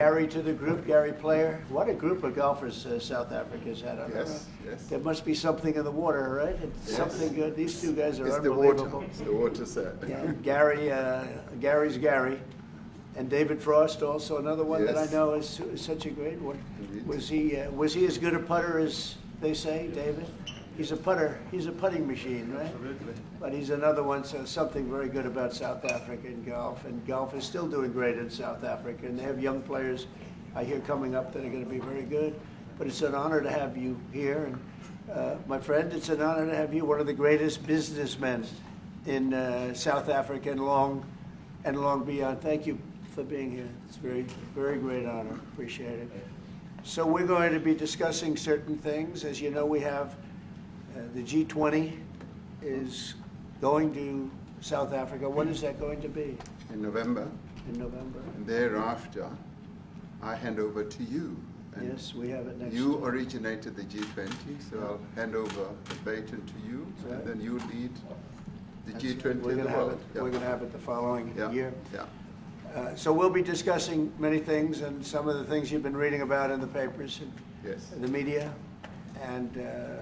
Gary to the group, Gary Player. What a group of golfers South Africa's had. Yes, yes. There must be something in the water, right? It's Yes. something good. These two guys are It's unbelievable. the water set. Yeah, Gary's Gary. And David Frost, also another one that I Yes. know is such a great one. Indeed. Was he as good a putter as they say, David? He's a putter. He's a putting machine, right? Absolutely. But he's another one, so something very good about South Africa in golf. And golf is still doing great in South Africa. And they have young players, I hear, coming up that are going to be very good. But it's an honor to have you here. And my friend, it's an honor to have you, one of the greatest businessmen in South Africa and long beyond. Thank you for being here. It's a very, very great honor. Appreciate it. So we're going to be discussing certain things. As you know, we have the G20 is going to South Africa. When is that going to be? In November. In November. And thereafter, I hand over to you. And Yes, we have it next. you originated the G20, so I'll hand over the baton to you, Right. and then you lead the That's- G20 We're in going the to have world. it. We're going to have it the following Yeah. year. Yeah. So we'll be discussing many things, and some of the things you've been reading about in the papers and Yes. the media. And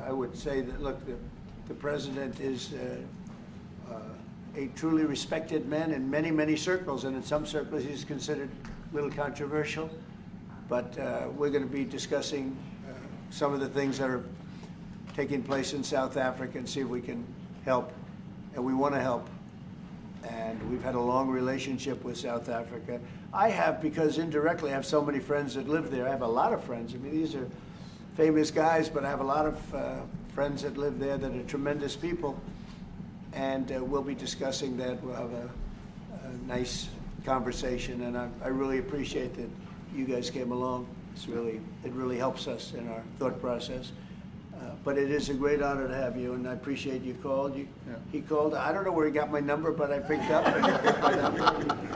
I would say that, look, the president is a truly respected man in many, many circles, and in some circles he's considered a little controversial. But we're going to be discussing some of the things that are taking place in South Africa and see if we can help. And we want to help. And we've had a long relationship with South Africa. I have, because indirectly I have so many friends that live there. I have a lot of friends. I mean, these are famous guys, but I have a lot of friends that live there that are tremendous people. And we'll be discussing that. We'll have a nice conversation, and I really appreciate that you guys came along. It really helps us in our thought process. But it is a great honor to have you, and I appreciate you called. He called. I don't know where he got my number, but I picked up.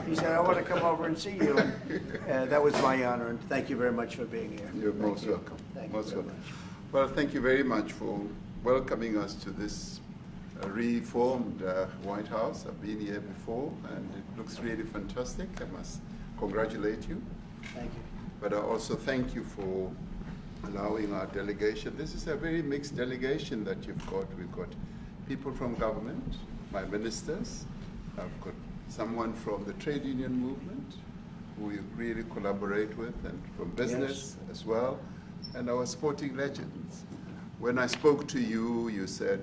He said, I want to come over and see you. And that was my honor, and thank you very much for being here. You're most welcome. Thank you Most very welcome. much. Well, thank you very much for welcoming us to this reformed White House. I've been here before, and it looks really fantastic. I must congratulate you. Thank you. But I also thank you for allowing our delegation. This is a very mixed delegation that you've got. We've got people from government, my ministers. I've got someone from the trade union movement who we really collaborate with, and from business as well, and our sporting legends. When I spoke to you, you said,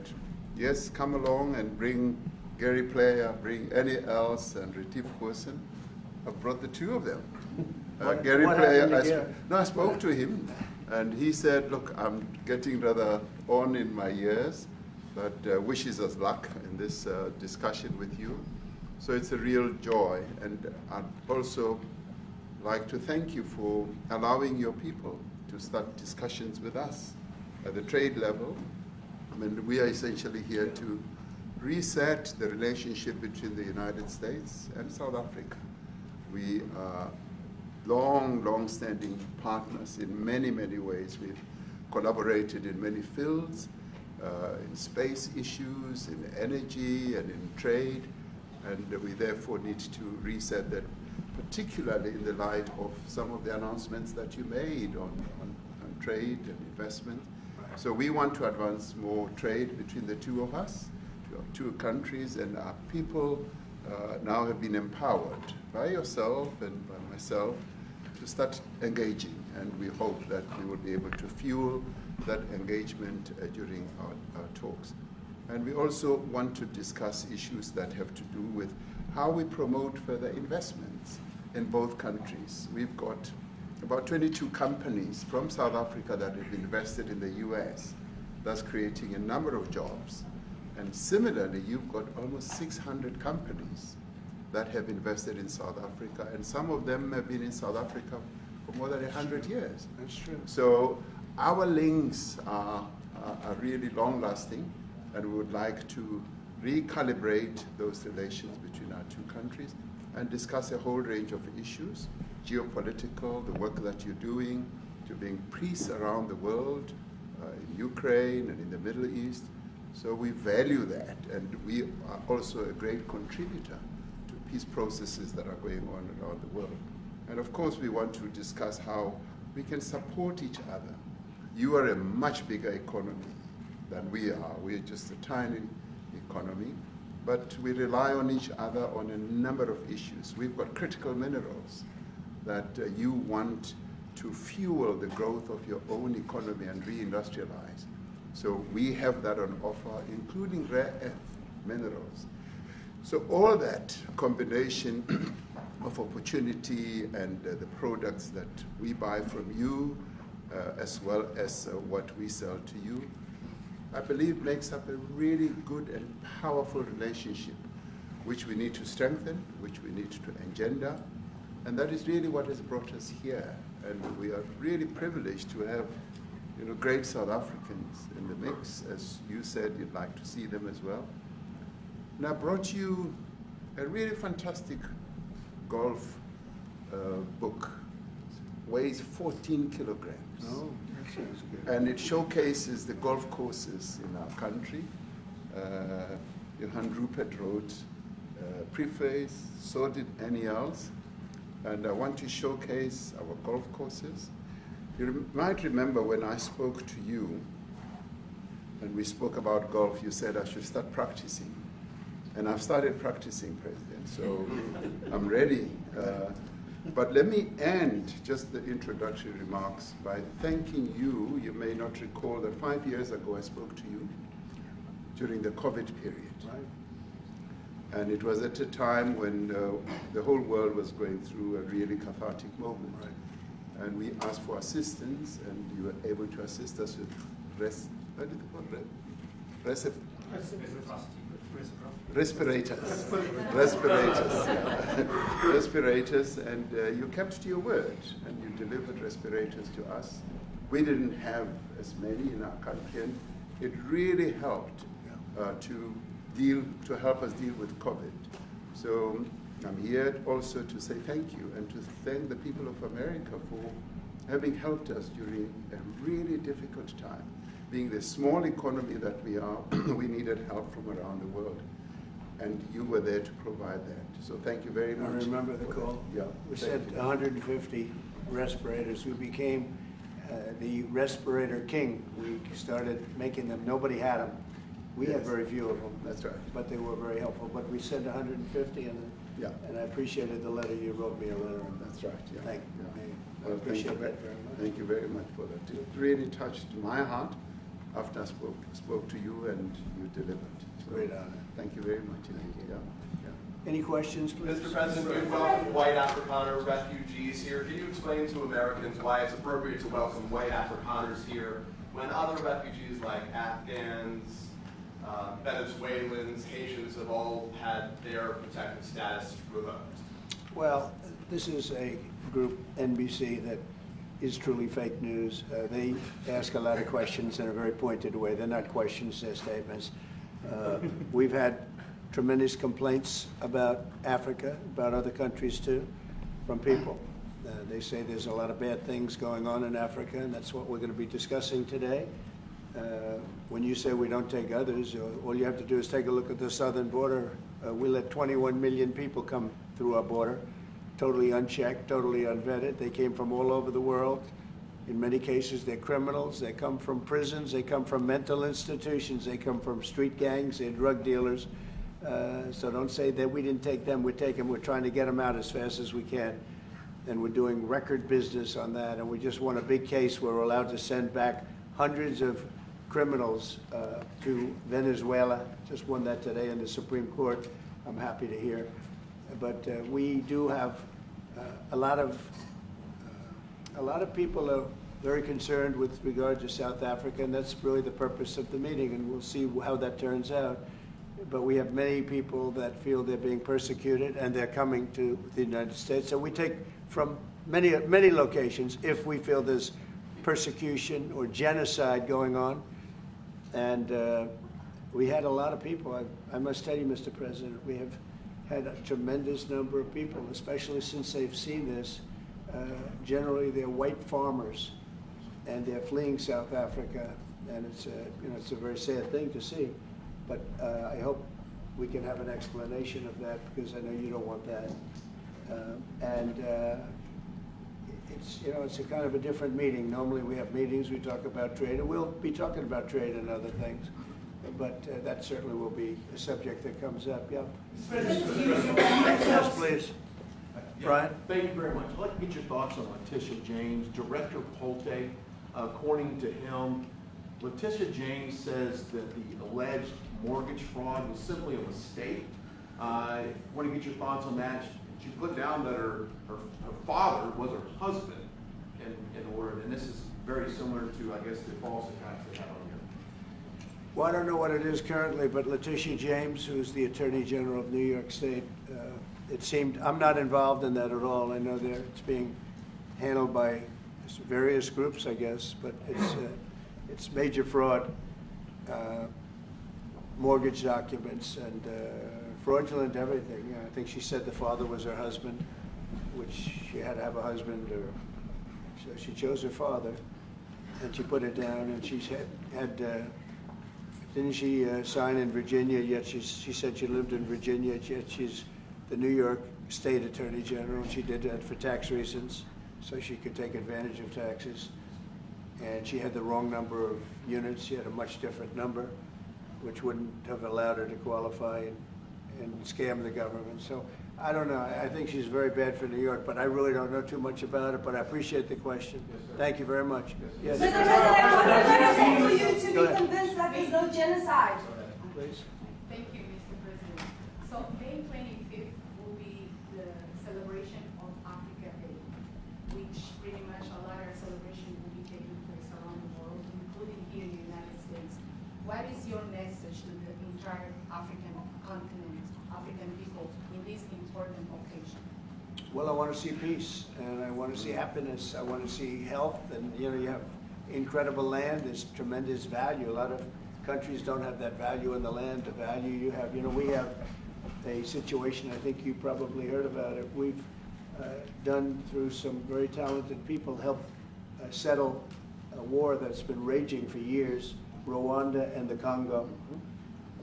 yes, come along and bring Gary Player, bring any else, and Retief Goosen. I've brought the two of them. Gary what Player, happened to Gary? I spoke to him, and he said, look, I'm getting rather on in my years, but wishes us luck in this discussion with you. So it's a real joy, and I'd also like to thank you for allowing your people to start discussions with us at the trade level. I mean, we are essentially here to reset the relationship between the United States and South Africa. We are long-standing partners in many, many ways. We've collaborated in many fields, in space issues, in energy, and in trade, and we therefore need to reset that, particularly in the light of some of the announcements that you made on trade and investment. So we want to advance more trade between the two of us, two countries, and our people now have been empowered by yourself and by myself to start engaging, and we hope that we will be able to fuel that engagement during our talks. And we also want to discuss issues that have to do with how we promote further investments in both countries. We've got about 22 companies from South Africa that have invested in the US. That's creating a number of jobs. And similarly, you've got almost 600 companies that have invested in South Africa, and some of them have been in South Africa for more than 100 years. That's true. So our links are really long-lasting, and we would like to recalibrate those relations between our two countries and discuss a whole range of issues, geopolitical, the work that you're doing to bring peace around the world, in Ukraine and in the Middle East. So we value that, and we are also a great contributor to peace processes that are going on around the world. And of course, we want to discuss how we can support each other. You are a much bigger economy than we are. We're just a tiny economy, but we rely on each other on a number of issues. We've got critical minerals that you want to fuel the growth of your own economy and reindustrialize. So we have that on offer, including rare earth minerals. So all that combination of opportunity and the products that we buy from you, as well as what we sell to you, I believe makes up a really good and powerful relationship, which we need to strengthen, which we need to engender, and that is really what has brought us here. And we are really privileged to have, great South Africans in the mix. As you said, you'd like to see them as well. And I brought you a really fantastic golf book. Weighs 14 kilograms. Oh, that sounds good. And it showcases the golf courses in our country. Johan Rupert wrote preface, so did Annie Els. And I want to showcase our golf courses. You might remember when I spoke to you and we spoke about golf, you said I should start practicing. And I've started practicing, President, so I'm ready. But let me end just the introductory remarks by thanking you. You may not recall that 5 years ago I spoke to you during the COVID period. Right. And it was at a time when the whole world was going through a really cathartic moment. Right. And we asked for assistance, and you were able to assist us with respirators, respirators, and you kept to your word, and you delivered respirators to us. We didn't have as many in our country, and it really helped to help us deal with COVID. So I'm here also to say thank you and to thank the people of America for having helped us during a really difficult time. Being the small economy that we are, we needed help from around the world. And you were there to provide that. So thank you very much. I remember the call. Yeah. We sent 150 respirators. We became the respirator king. We started making them. Nobody had them. We had very few of them. That's right. But they were very helpful. But we sent 150, and I appreciated the letter. You wrote me a letter. That's right. Yeah. Thank you. Yeah. I appreciate that very much. Thank you very much for that. It really touched my heart after I spoke to you and you delivered. So Great honor. Thank you very much. Yeah. Any questions, please? Mr. President, you welcome white Afrikaner refugees here. Can you explain to Americans why it's appropriate to welcome white Afrikaners here when other refugees like Afghans, Venezuelans, Haitians have all had their protected status revoked? Well, this is a group, NBC, that is truly fake news. They ask a lot of questions in a very pointed way. They're not questions, they're statements. We've had tremendous complaints about Africa, about other countries too, from people. They say there's a lot of bad things going on in Africa, and that's what we're going to be discussing today. When you say we don't take others, all you have to do is take a look at the southern border. We let 21 million people come through our border, totally unchecked, totally unvetted. They came from all over the world. In many cases, they're criminals. They come from prisons. They come from mental institutions. They come from street gangs. They're drug dealers. So don't say that we didn't take them. We take them. We're trying to get them out as fast as we can. And we're doing record business on that. And we just won a big case where we're allowed to send back hundreds of criminals to Venezuela. Just won that today in the Supreme Court. I'm happy to hear. But we do have a lot of people are very concerned with regard to South Africa, and that's really the purpose of the meeting, and we'll see how that turns out. But we have many people that feel they're being persecuted, and they're coming to the United States. So we take from many locations if we feel there's persecution or genocide going on. And we had a lot of people. I must tell you, Mr. President, we have had a tremendous number of people, especially since they've seen this. Generally, they're white farmers, and they're fleeing South Africa, and it's a very sad thing to see. But I hope we can have an explanation of that, because I know you don't want that. it's, you know, it's a kind of a different meeting. Normally we have meetings, we talk about trade, and we'll be talking about trade and other things. But that certainly will be a subject that comes up, yep. Yes, please. Brian? Thank you very much. I'd like to get your thoughts on Letitia James, Director Polte. According to him, Letitia James says that the alleged mortgage fraud was simply a mistake. I want to get your thoughts on that. She put down that her father was her husband in order, and this is very similar to, I guess, the false attacks they had on you. Well, I don't know what it is currently, but Letitia James, who's the Attorney General of New York State, it seemed, I'm not involved in that at all. I know that it's being handled by various groups, I guess, but it's major fraud, mortgage documents, and fraudulent everything. I think she said the father was her husband, which she had to have a husband, or so she chose her father, and she put it down, and she had didn't she sign in Virginia, yet she said she lived in Virginia, yet she's the New York State Attorney General, and she did that for tax reasons, so she could take advantage of taxes. And she had the wrong number of units. She had a much different number, which wouldn't have allowed her to qualify and scam the government. So I don't know. I think she's very bad for New York, but I really don't know too much about it, but I appreciate the question. Yes, thank you very much. Yes. Mr. President, what's the for you to be convinced that there's no genocide? Please. Thank you, Mr. President. So May 25th will be the celebration of Africa Day, which pretty much a lot of celebration will be taking place around the world, including here in the United States. What is your message to the entire African continent, African people in this important occasion? Well, I want to see peace, and I want to see happiness. I want to see health, and you know, you have incredible land. There's tremendous value. A lot of countries don't have that value in the land, the value you have. You know, we have a situation, I think you probably heard about it. We've done, through some very talented people, helped settle a war that's been raging for years, Rwanda and the Congo.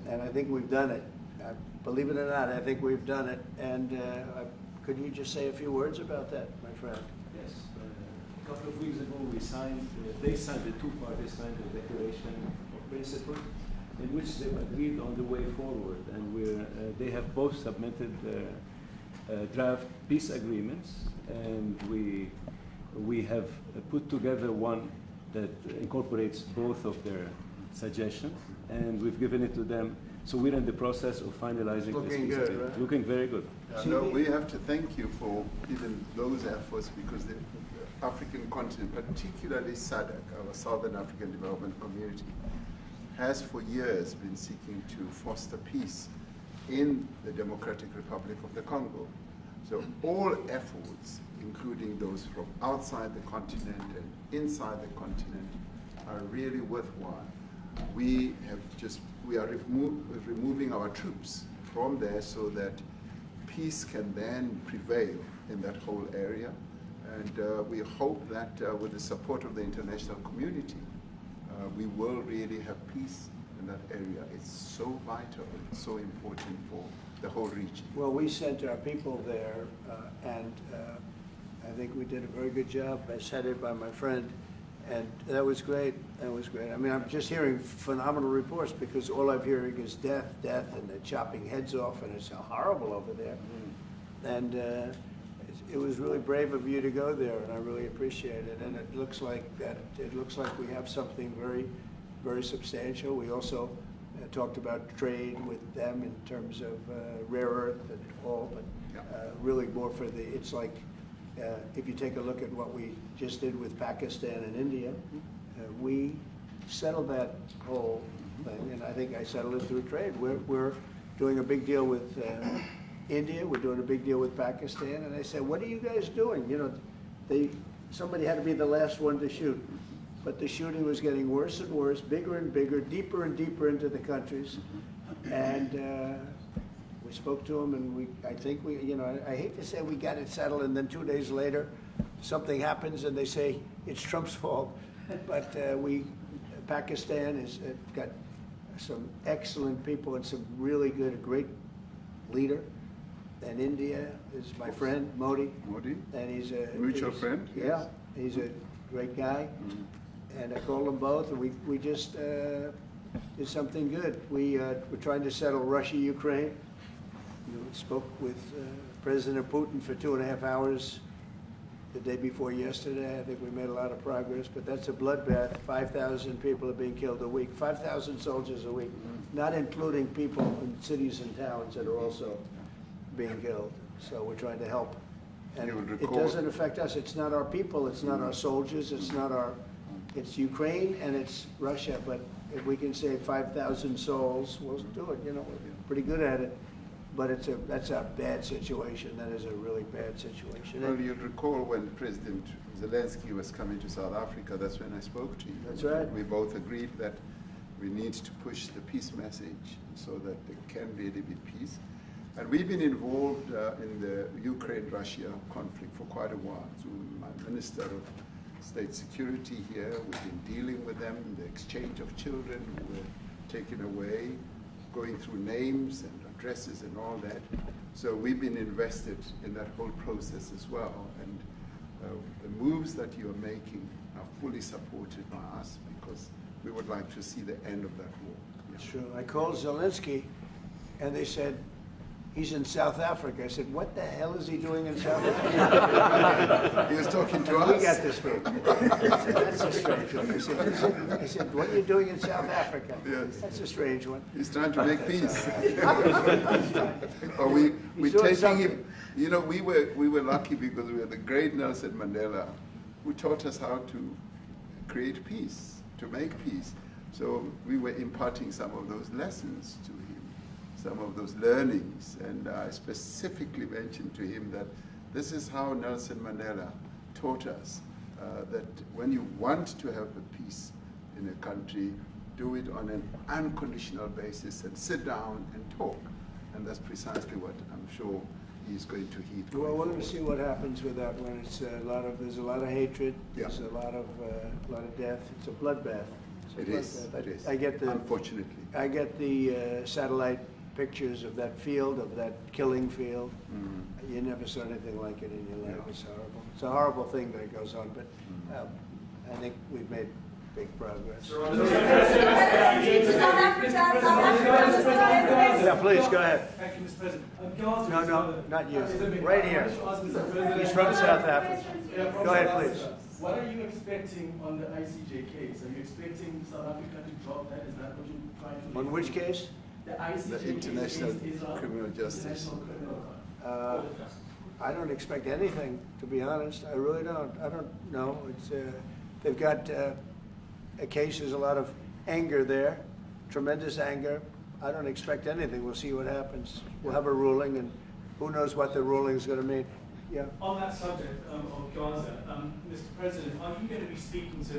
And I think we've done it. Believe it or not, I think we've done it. And could you just say a few words about that, my friend? Yes. A couple of weeks ago, we signed, they signed, the two parties signed the Declaration of Principles, in which they've agreed on the way forward. And they have both submitted draft peace agreements, and we have put together one that incorporates both of their suggestions, and we've given it to them. So we're in the process of finalizing this Looking peace good, agreement. right? Looking very good. No, we have to thank you for even those efforts, because the African continent, particularly SADC, our Southern African Development Community, has for years been seeking to foster peace in the Democratic Republic of the Congo. So all efforts, including those from outside the continent and inside the continent, are really worthwhile. We are removing our troops from there so that peace can then prevail in that whole area. And we hope that with the support of the international community, we will really have peace in that area. It's so vital, it's so important for the whole region. Well, we sent our people there, and I think we did a very good job, as headed by my friend, and that was great. That was great. I mean, I'm just hearing phenomenal reports, because all I'm hearing is death, and they're chopping heads off, and it's horrible over there. And it was really brave of you to go there, and I really appreciate it. And it looks like we have something very, very substantial. We also talked about trade with them in terms of rare earth and all, but really more for the, it's like, if you take a look at what we just did with Pakistan and India, we settled that whole thing, and I think I settled it through trade. We're doing a big deal with India, we're doing a big deal with Pakistan, and I said, what are you guys doing? You know, somebody had to be the last one to shoot, but the shooting was getting worse and worse, bigger and bigger, deeper and deeper into the countries, and we spoke to them, and I think you know, I hate to say we got it settled, and then 2 days later, something happens, and they say it's Trump's fault. But Pakistan has got some excellent people and some really good, great leader, and India is my friend, Modi. Modi? And he's a... Mutual he's- friend, Yeah, yes. he's a great guy. And I called them both, and we just did something good. We're trying to settle Russia, Ukraine. Spoke with President Putin for 2.5 hours the day before yesterday. I think we made a lot of progress, but that's a bloodbath. 5,000 people are being killed a week, 5,000 soldiers a week, not including people in cities and towns that are also being killed. So we're trying to help. And You would it recall- doesn't affect us. It's not our people, it's not our soldiers, it's Ukraine and it's Russia, but if we can save 5,000 souls, we'll do it, we're pretty good at it. But that's a bad situation. That is a really bad situation. Well, you'll recall when President Zelensky was coming to South Africa, that's when I spoke to you. That's right. We both agreed that we need to push the peace message so that there can really be peace. And we've been involved in the Ukraine-Russia conflict for quite a while. So my Minister of State Security here, we've been dealing with them, the exchange of children who were taken away, going through names and addresses and all that. So we've been invested in that whole process as well. And the moves that you're making are fully supported by us because we would like to see the end of that war. It's true. I called Zelensky, and they said, he's in South Africa. I said, what the hell is he doing in South Africa? He was talking to And us. we got this big. I said, that's a strange one. I said, what are you doing in South Africa? Yes. That's a strange one. He's trying to make peace. Or we're He's doing taking something. him. You know, we were lucky because we had the great Nelson Mandela, who taught us how to create peace, to make peace. So we were imparting some of those lessons to him, some of those learnings, and I specifically mentioned to him that this is how Nelson Mandela taught us that when you want to have a peace in a country, do it on an unconditional basis and sit down and talk. And that's precisely what I'm sure he's going to heed. Well, going we're going forward. to see what happens with that one. There's a lot of hatred. Yeah. There's a lot of death. It's a bloodbath. It's a It is. bloodbath. It is. I get the Unfortunately. I get the satellite pictures of that field, of that killing field. You never saw anything like it in your life. Yeah. It's horrible. It's a horrible thing that goes on, but I think we've made big progress. South Africa, South Africa. Yeah, please, go ahead. Thank you, Mr. President. No, not you. Right here. He's from South Africa. Go ahead, please. What are you expecting on the ICJ case? Are you expecting South Africa to drop that? Is that what you're trying to do? On which case? The ICJ The International case against Israel, Criminal Justice. International Criminal Court. I don't expect anything, to be honest. I really don't. I don't know. It's they've got a case. There's a lot of anger there, tremendous anger. I don't expect anything. We'll see what happens. We'll have a ruling, and who knows what the ruling is going to mean. Yeah. On that subject of Gaza, Mr. President, are you going to be speaking to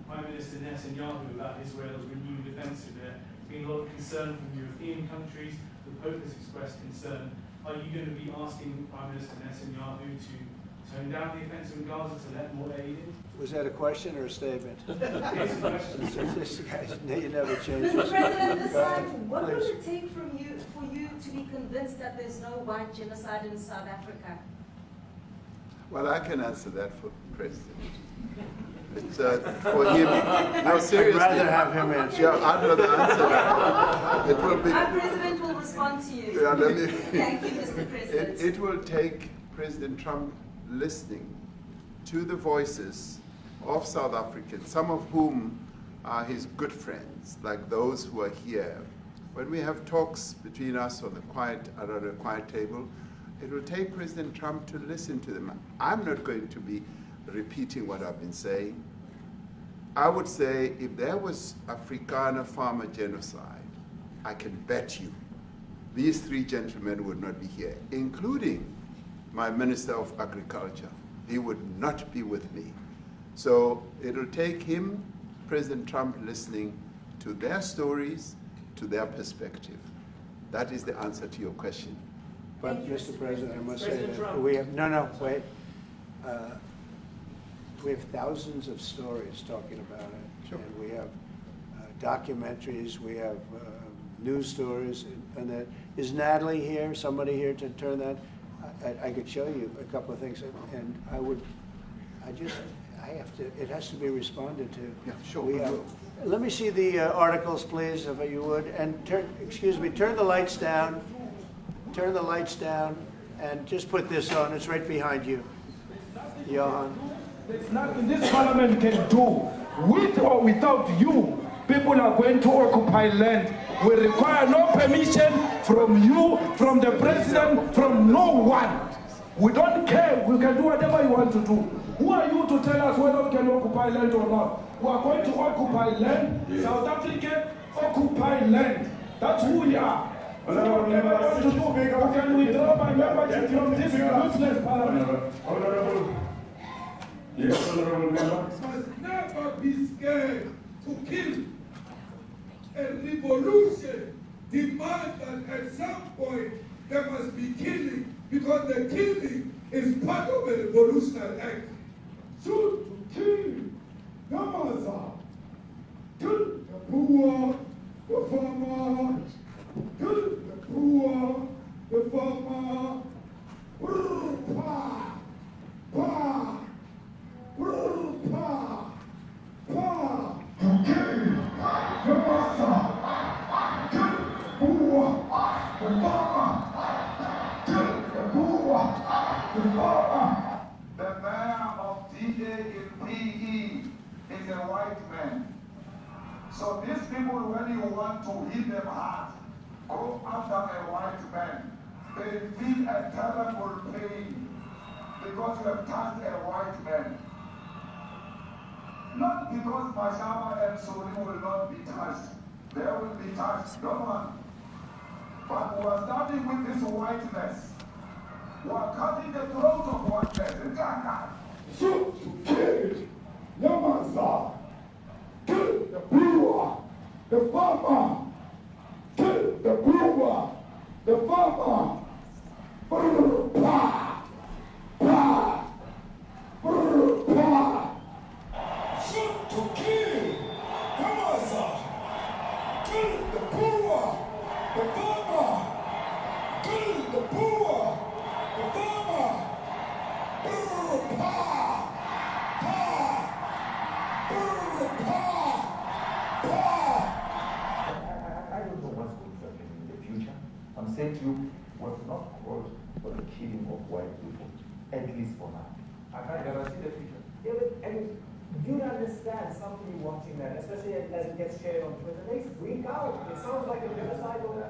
Prime Minister Netanyahu about Israel's renewed offensive? There's been a lot of concern from European countries. The Pope has expressed concern. Are you going to be asking Prime Minister Netanyahu to tone down the offensive in Gaza to let more aid in? Was that a question or a statement? It's a question. This guy's, you never change. Mr. President, decide what will Please. it take for you to be convinced that there's no white genocide in South Africa? Well, I can answer that for the President. It's, for him, no, seriously. I'd rather have him answer. Yeah, I'd rather answer that. It will be. Our president will respond to you. Yeah, let me. Thank you, Mr. President. It will take President Trump listening to the voices of South Africans, some of whom are his good friends, like those who are here. When we have talks between us on the around a quiet table, it will take President Trump to listen to them. I'm not going to be repeating what I've been saying. I would say if there was Afrikaner farmer genocide, I can bet you these three gentlemen would not be here, including my Minister of Agriculture. He would not be with me. So it'll take him, President Trump, listening to their stories, to their perspective. That is the answer to your question. But, Thank you, Mr. Mr. President, I must say President that Trump. we have, no, wait. We have thousands of stories talking about it. Sure. And we have documentaries, we have news stories and that. Is Natalie here, somebody here to turn that? I could show you a couple of things, and I have to, it has to be responded to. Yeah, sure. We have, let me see the articles, please, if you would, and turn the lights down, and just put this on, it's right behind you, Johan. There's nothing this parliament can do. With or without you, people are going to occupy land. We require no permission from you, from the president, from no one. We don't care. We can do whatever you want to do. Who are you to tell us whether we can occupy land or not? We are going to occupy land. South Africa occupy land. That's who we are. Whatever we want to do, we can withdraw my membership from this useless parliament. Honorable. Yes, honorable member. Must never be scared to kill. A revolution demands that at some point there must be killing, because the killing is part of a revolutionary act. Shoot to kill, Yamaza. Kill the poor, the farmer. Kill the poor, the farmer. Pa, pa, pa, pa. To kill, Yamaza. Kill the poor, the farmer. Kill the poor, the farmer. The mayor of DA in PE is a white man. So these people, when you want to hit them hard, go after a white man. They feel a terrible pain because you have touched a white man. Not because Mashaba and Soli will not be touched. They will be touched, no one. But we are starting with this whiteness. We are cutting the throat of whiteness. Shoot to kill, Yamaza. Kill the brewer, the farmer. Kill the brewer, the farmer. Pa, pa, pa. Shoot to kill, Yamaza. Kill the brewer, the farmer. Kill the brewer, the farmer. I don't know what's going to happen in the future. I'm saying to you, was not called for the killing of white people, at least for now. I can't guarantee the future. Yeah, but I mean, you understand somebody watching that, especially as it gets shared on Twitter, they freak out. It sounds like a genocidal.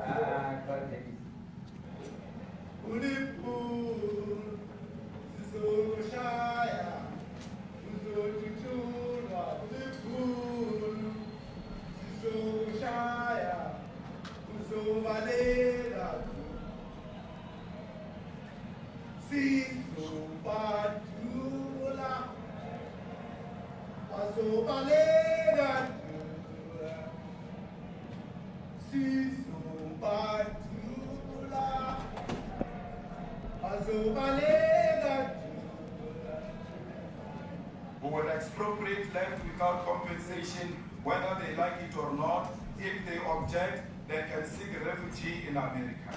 Who will expropriate land without compensation, whether they like it or not. If they object, they can seek refugee in America.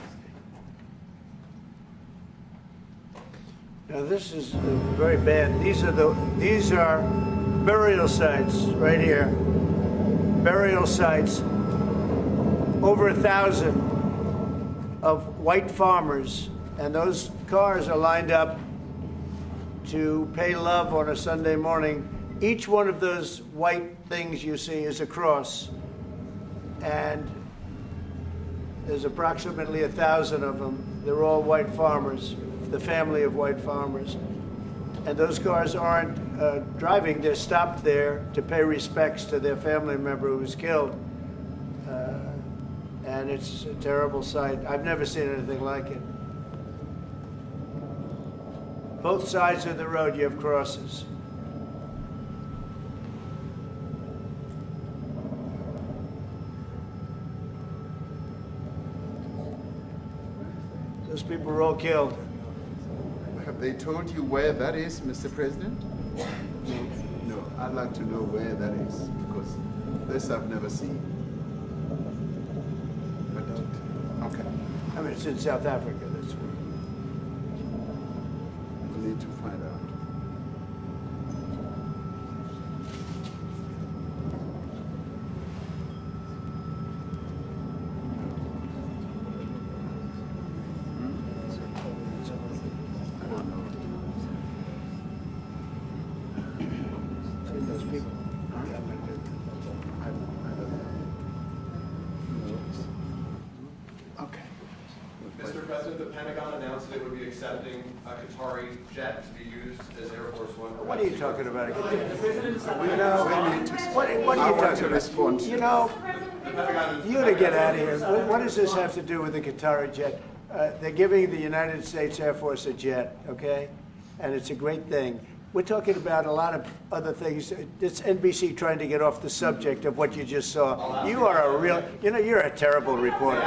Now this is very bad. These are burial sites right here. Burial sites. Over 1,000 of white farmers, and those cars are lined up to pay love on a Sunday morning. Each one of those white things you see is a cross, and there's approximately 1,000 of them. They're all white farmers, the family of white farmers. And those cars aren't driving, they're stopped there to pay respects to their family member who was killed. And it's a terrible sight. I've never seen anything like it. Both sides of the road, you have crosses. Those people were all killed. Have they told you where that is, Mr. President? No, I'd like to know where that is, because this I've never seen. Okay. I mean, it's in South Africa. That's where. We need to find out. I don't know. See those people? Okay. Mr. President, the Pentagon announced that it would be accepting a Qatari jet to be used as Air Force One. What are you talking about? You know, what are I you want talking to about? respond to You know, The Pentagon you to get out of here. What does this have to do with the Qatari jet? They're giving the United States Air Force a jet, okay? And it's a great thing. We're talking about a lot of other things. It's NBC trying to get off the subject of what you just saw. You are a real, you know, you're a terrible reporter.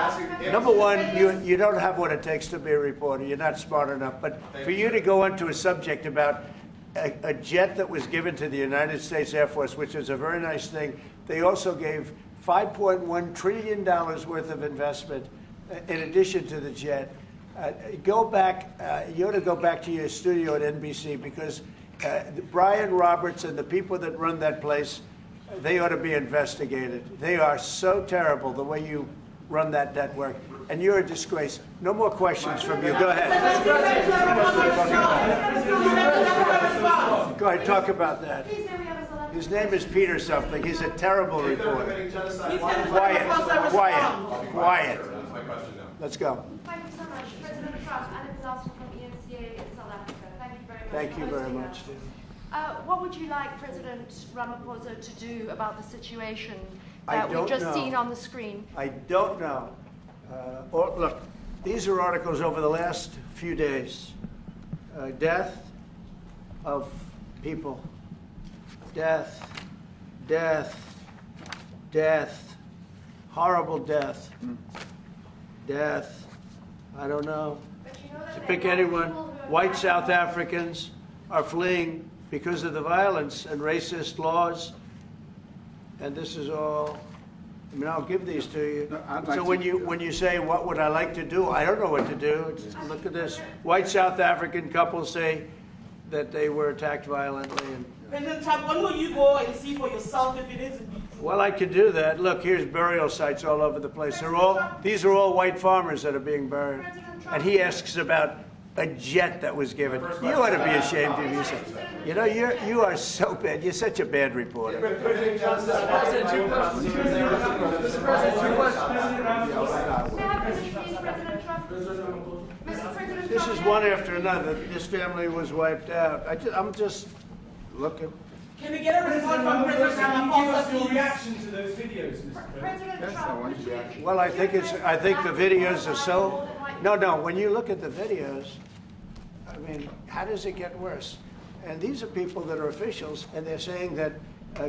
Number one, you don't have what it takes to be a reporter. You're not smart enough. But for you to go into a subject about a jet that was given to the United States Air Force, which is a very nice thing, they also gave $5.1 trillion worth of investment in addition to the jet. Go back, you ought to go back to your studio at NBC because Brian Roberts and the people that run that place, they ought to be investigated. They are so terrible the way you run that network. And you're a disgrace. No more questions from you. Go ahead. Go ahead, talk about that. His name is Peter something. He's a terrible reporter. Quiet, quiet. That's my question now. Let's go. Thank you so much. President Trump, Anna Disaster from ENCA in South Africa. Thank you very much. Thank you very much, Steve. What would you like President Ramaphosa to do about the situation I that we've don't just know. seen on the screen? I don't know. Look, these are articles over the last few days. Death of people. Death, death, death, horrible death. Death, I don't know. To pick anyone, white South Africans are fleeing because of the violence and racist laws. And this is all, I mean, I'll give these to you. No, I'd like So to- when you say, what would I like to do? I don't know what to do. Look at this. White South African couples say that they were attacked violently. And, President Trump, when will you go and see for yourself if it is indeed true? well, I could do that. Look, here's burial sites all over the place. These are all white farmers that are being buried. And he asks about a jet that was given. You ought to be ashamed of yourself. You know, you are so bad. You're such a bad reporter. President, two questions. Mr. President, two questions. This is one after another. This family was wiped out. I'm just looking. Can we get a report from President Give Ramaphosa, us your please? reaction to those videos, Mr. President. Yes, I want your reaction. Well, I think the videos are so. No. When you look at the videos, I mean, how does it get worse? And these are people that are officials, and they're saying that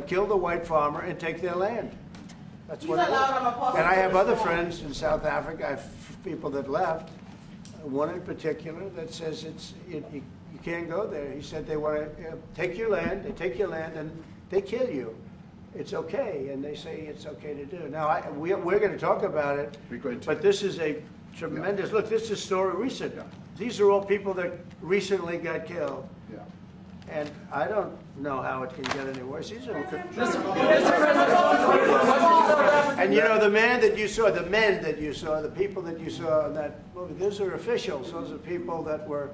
kill the white farmer and take their land. That's what it is. And I have other friends in South Africa. I have people that left. One in particular that says you can't go there. He said they want to take your land. They take your land and they kill you. It's okay, and they say it's okay to do. Now we're going to talk about it. We're going to. But this is a tremendous look. This is a story recent. These are all people that recently got killed. Yeah. And I don't know how it can get any worse. These are, and you know, the men that you saw, the people that you saw in that movie, those are officials. Those are people that were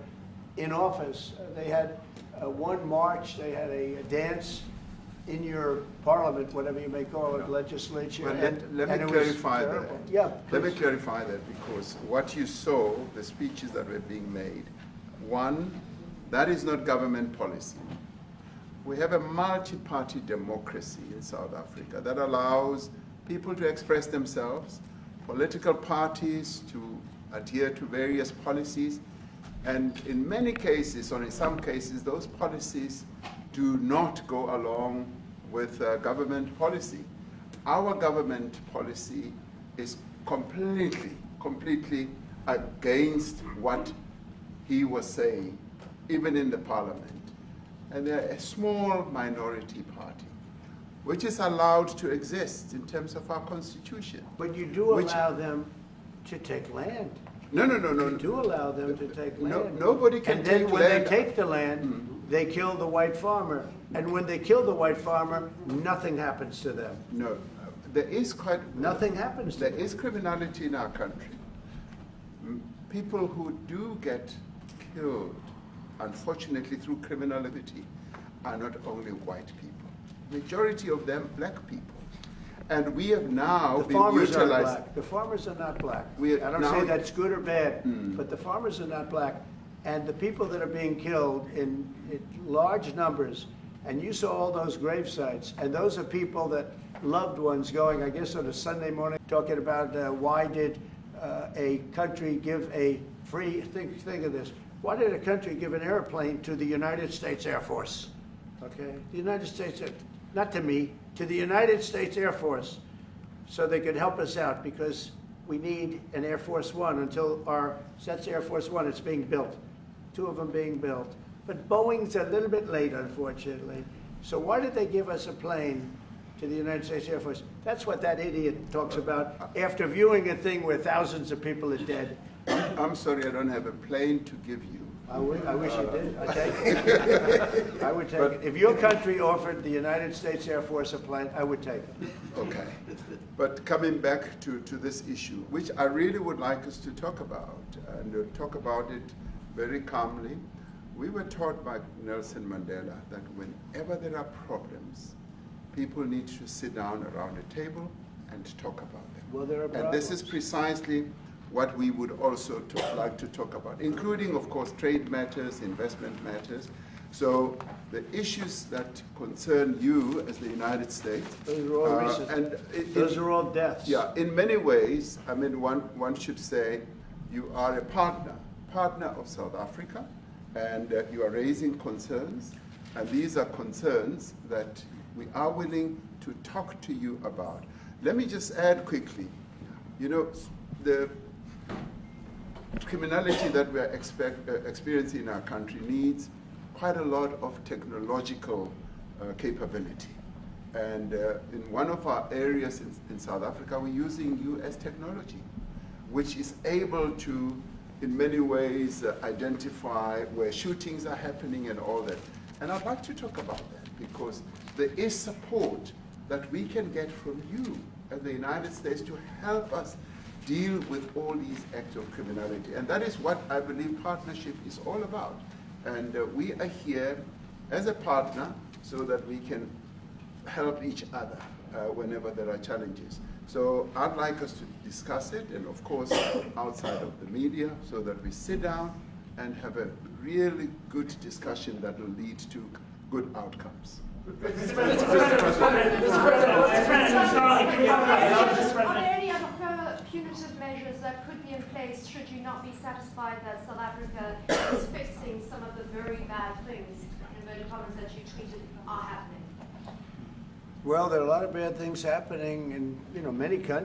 in office. They had one march. They had a dance in your parliament, whatever you may call it, legislature. Well, and let it me was clarify that. terrible. Yeah, Let me please. clarify that because what you saw, the speeches that were being made, one, that is not government policy. We have a multi-party democracy in South Africa that allows people to express themselves, political parties to adhere to various policies, and in many cases, or in some cases, those policies do not go along with government policy. Our government policy is completely against what he was saying, even in the parliament. And they're a small minority party, which is allowed to exist in terms of our constitution. But you do Which- allow them to take land. No. You do allow them to take land. Nobody can And then take when land. they take the land, they kill the white farmer. And when they kill the white farmer, nothing happens to them. No, there is quite... Nothing happens to There them. is criminality in our country. People who do get killed, unfortunately through criminality, are not only white people. Majority of them black people. And we have now The been farmers are utilized... black. The farmers are not black. We I don't now- say that's good or bad, but the farmers are not black. And the people that are being killed in large numbers, and you saw all those grave sites, and those are people that loved ones going, I guess on a Sunday morning, talking about why did a country give a free, think of this, why did a country give an airplane to the United States Air Force? Okay, the United States, not to me, to the United States Air Force, so they could help us out, because we need an Air Force One until that's Air Force One, it's being built. 2 of them being built. But Boeing's a little bit late, unfortunately. So why did they give us a plane to the United States Air Force? That's what that idiot talks about after viewing a thing where thousands of people are dead. I'm sorry, I don't have a plane to give you. I wish you did. I take it. I would take it. If your country offered the United States Air Force a plane, I would take it. Okay. But coming back to this issue, which I really would like us to talk about, and talk about it very calmly. We were taught by Nelson Mandela that whenever there are problems, people need to sit down around a table and talk about them. Well, there are And this is problems. precisely what we would also like to talk about, including, of course, trade matters, investment matters. So the issues that concern you as the United States. Those are all recent. Those are all deaths. Yeah, in many ways, I mean, one should say you are a partner of South Africa, and you are raising concerns, and these are concerns that we are willing to talk to you about. Let me just add quickly, you know, the criminality that we are experiencing in our country needs quite a lot of technological capability. And in one of our areas in South Africa, we're using US technology, which is able to, in many ways, identify where shootings are happening and all that. And I'd like to talk about that, because there is support that we can get from you as the United States to help us deal with all these acts of criminality. And that is what I believe partnership is all about. And we are here as a partner so that we can help each other whenever there are challenges. So I'd like us to discuss it, and of course outside of the media, so that we sit down and have a really good discussion that will lead to good outcomes. Are there any other further punitive measures that could be in place should you not be satisfied that South Africa is fixing some of the very bad things, in inverted commas, that you tweeted are happening? Well, there are a lot of bad things happening in many countries.